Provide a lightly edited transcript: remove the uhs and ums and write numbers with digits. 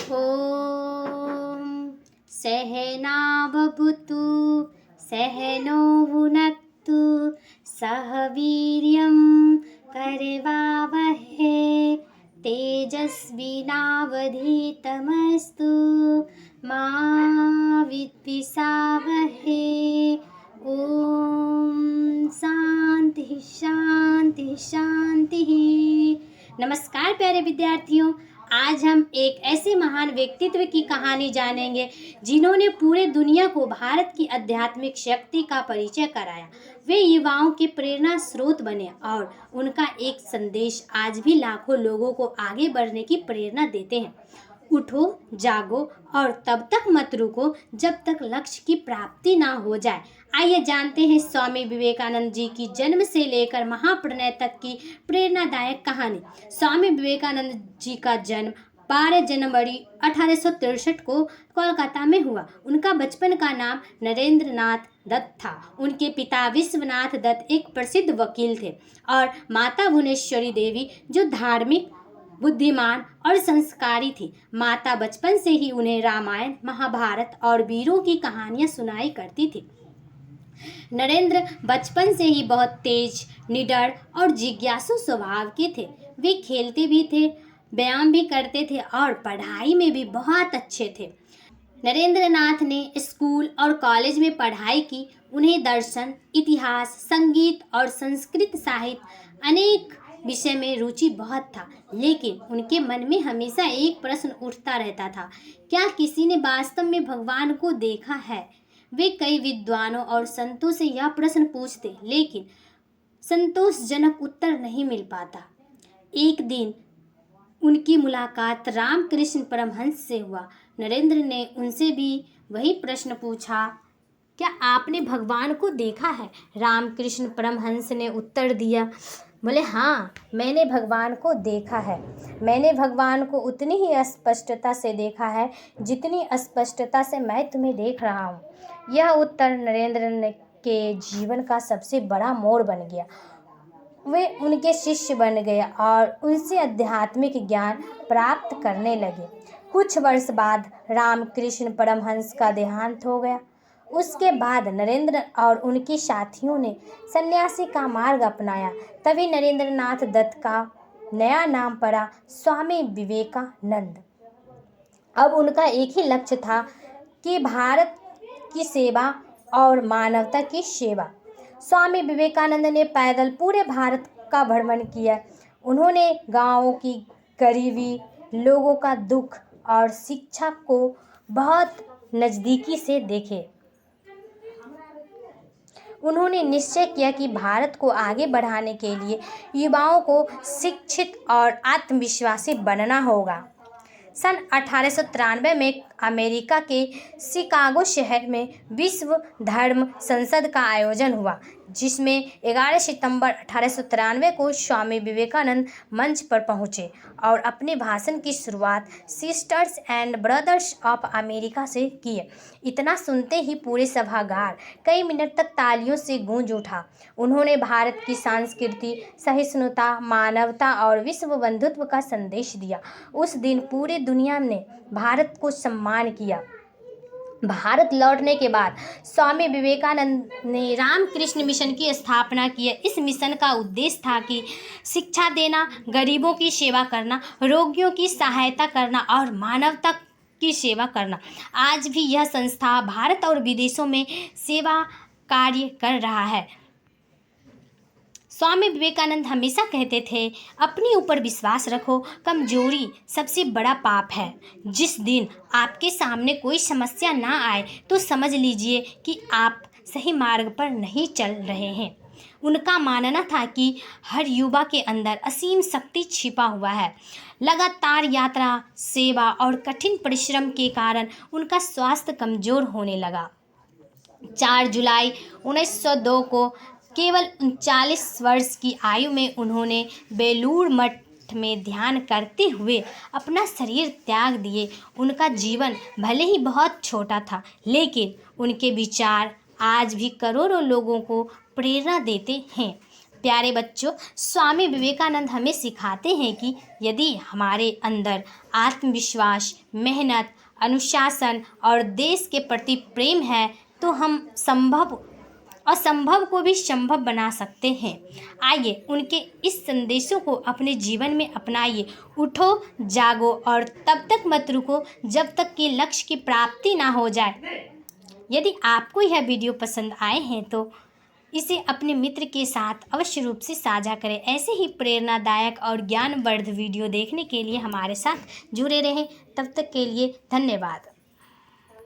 ॐ सहना भवतु सहनो भुनक्तु सह वीर्यं करवावहै तेजस्विनावधीतमस्तु मा विद्विषावहै। ॐ शांति शांति शांति। नमस्कार प्यारे विद्यार्थियों, आज हम एक ऐसे महान व्यक्तित्व की कहानी जानेंगे जिन्होंने पूरे दुनिया को भारत की आध्यात्मिक शक्ति का परिचय कराया। वे युवाओं के प्रेरणा स्रोत बने और उनका एक संदेश आज भी लाखों लोगों को आगे बढ़ने की प्रेरणा देते हैं। उठो, जागो और तब तक मत रुको जब तक लक्ष्य की प्राप्ति ना हो जाए। आइए जानते हैं स्वामी विवेकानंद जी की जन्म से लेकर महाप्रणय तक की प्रेरणादायक कहानी। स्वामी विवेकानंद जी का जन्म 12 जनवरी 1863 को कोलकाता में हुआ। उनका बचपन का नाम नरेंद्र नाथ दत्त था। उनके पिता विश्वनाथ दत्त एक प्रसिद्ध वकील थे और माता भुवनेश्वरी देवी जो धार्मिक, बुद्धिमान और संस्कारी थी। माता बचपन से ही उन्हें रामायण, महाभारत और वीरों की कहानियां सुनाई करती थी। नरेंद्र बचपन से ही बहुत तेज, निडर और जिज्ञासु स्वभाव के थे। वे खेलते भी थे, व्यायाम भी करते थे और पढ़ाई में भी बहुत अच्छे थे। नरेंद्र नाथ ने स्कूल और कॉलेज में पढ़ाई की। उन्हें दर्शन, इतिहास, संगीत और संस्कृत साहित्य अनेक विषय में रुचि बहुत था, लेकिन उनके मन में हमेशा एक प्रश्न उठता रहता था, क्या किसी ने वास्तव में भगवान को देखा है? वे कई विद्वानों और संतों से यह प्रश्न पूछते, लेकिन संतोषजनक उत्तर नहीं मिल पाता। एक दिन उनकी मुलाकात रामकृष्ण परमहंस से हुआ। नरेंद्र ने उनसे भी वही प्रश्न पूछा, क्या आपने भगवान को देखा है? रामकृष्ण परमहंस ने उत्तर दिया, बोले हाँ, मैंने भगवान को देखा है। मैंने भगवान को उतनी ही स्पष्टता से देखा है जितनी स्पष्टता से मैं तुम्हें देख रहा हूँ। यह उत्तर नरेंद्र के जीवन का सबसे बड़ा मोड़ बन गया। वे उनके शिष्य बन गए और उनसे आध्यात्मिक ज्ञान प्राप्त करने लगे। कुछ वर्ष बाद रामकृष्ण परमहंस का देहांत हो गया। उसके बाद नरेंद्र और उनके साथियों ने सन्यासी का मार्ग अपनाया। तभी नरेंद्र नाथ दत्त का नया नाम पड़ा, स्वामी विवेकानंद। अब उनका एक ही लक्ष्य था कि भारत की सेवा और मानवता की सेवा। स्वामी विवेकानंद ने पैदल पूरे भारत का भ्रमण किया। उन्होंने गांवों की गरीबी, लोगों का दुख और शिक्षा को बहुत नज़दीकी से देखे। उन्होंने निश्चय किया कि भारत को आगे बढ़ाने के लिए युवाओं को शिक्षित और आत्मविश्वासी बनना होगा। सन 1893 में अमेरिका के शिकागो शहर में विश्व धर्म संसद का आयोजन हुआ, जिसमें 11 सितंबर 1893 को स्वामी विवेकानंद मंच पर पहुंचे और अपने भाषण की शुरुआत sisters and brothers of America से किए। इतना सुनते ही पूरे सभागार कई मिनट तक तालियों से गूंज उठा। उन्होंने भारत की संस्कृति, सहिष्णुता, मानवता और विश्व बंधुत्व का संदेश दिया। उस दिन पूरी दुनिया ने भारत को सम्मान किया। भारत लौटने के बाद स्वामी विवेकानंद ने रामकृष्ण मिशन की स्थापना की। इस मिशन का उद्देश्य था कि शिक्षा देना, गरीबों की सेवा करना, रोगियों की सहायता करना और मानवता की सेवा करना। आज भी यह संस्था भारत और विदेशों में सेवा कार्य कर रहा है। स्वामी विवेकानंद हमेशा कहते थे, अपने ऊपर विश्वास रखो, कमजोरी सबसे बड़ा पाप है। जिस दिन आपके सामने कोई समस्या ना आए तो समझ लीजिए कि आप सही मार्ग पर नहीं चल रहे हैं। उनका मानना था कि हर युवा के अंदर असीम शक्ति छिपा हुआ है। लगातार यात्रा, सेवा और कठिन परिश्रम के कारण उनका स्वास्थ्य कमजोर होने लगा। 4 जुलाई 1902 को केवल 39 वर्ष की आयु में उन्होंने बेलूर मठ में ध्यान करते हुए अपना शरीर त्याग दिए। उनका जीवन भले ही बहुत छोटा था, लेकिन उनके विचार आज भी करोड़ों लोगों को प्रेरणा देते हैं। प्यारे बच्चों, स्वामी विवेकानंद हमें सिखाते हैं कि यदि हमारे अंदर आत्मविश्वास, मेहनत, अनुशासन और देश के प्रति प्रेम है तो हम असंभव को भी संभव बना सकते हैं। आइए उनके इस संदेशों को अपने जीवन में अपनाइए। उठो, जागो और तब तक मत रुको जब तक कि लक्ष्य की प्राप्ति ना हो जाए। यदि आपको यह वीडियो पसंद आए हैं तो इसे अपने मित्र के साथ अवश्य रूप से साझा करें। ऐसे ही प्रेरणादायक और ज्ञानवर्धक वीडियो देखने के लिए हमारे साथ जुड़े रहें। तब तक के लिए धन्यवाद।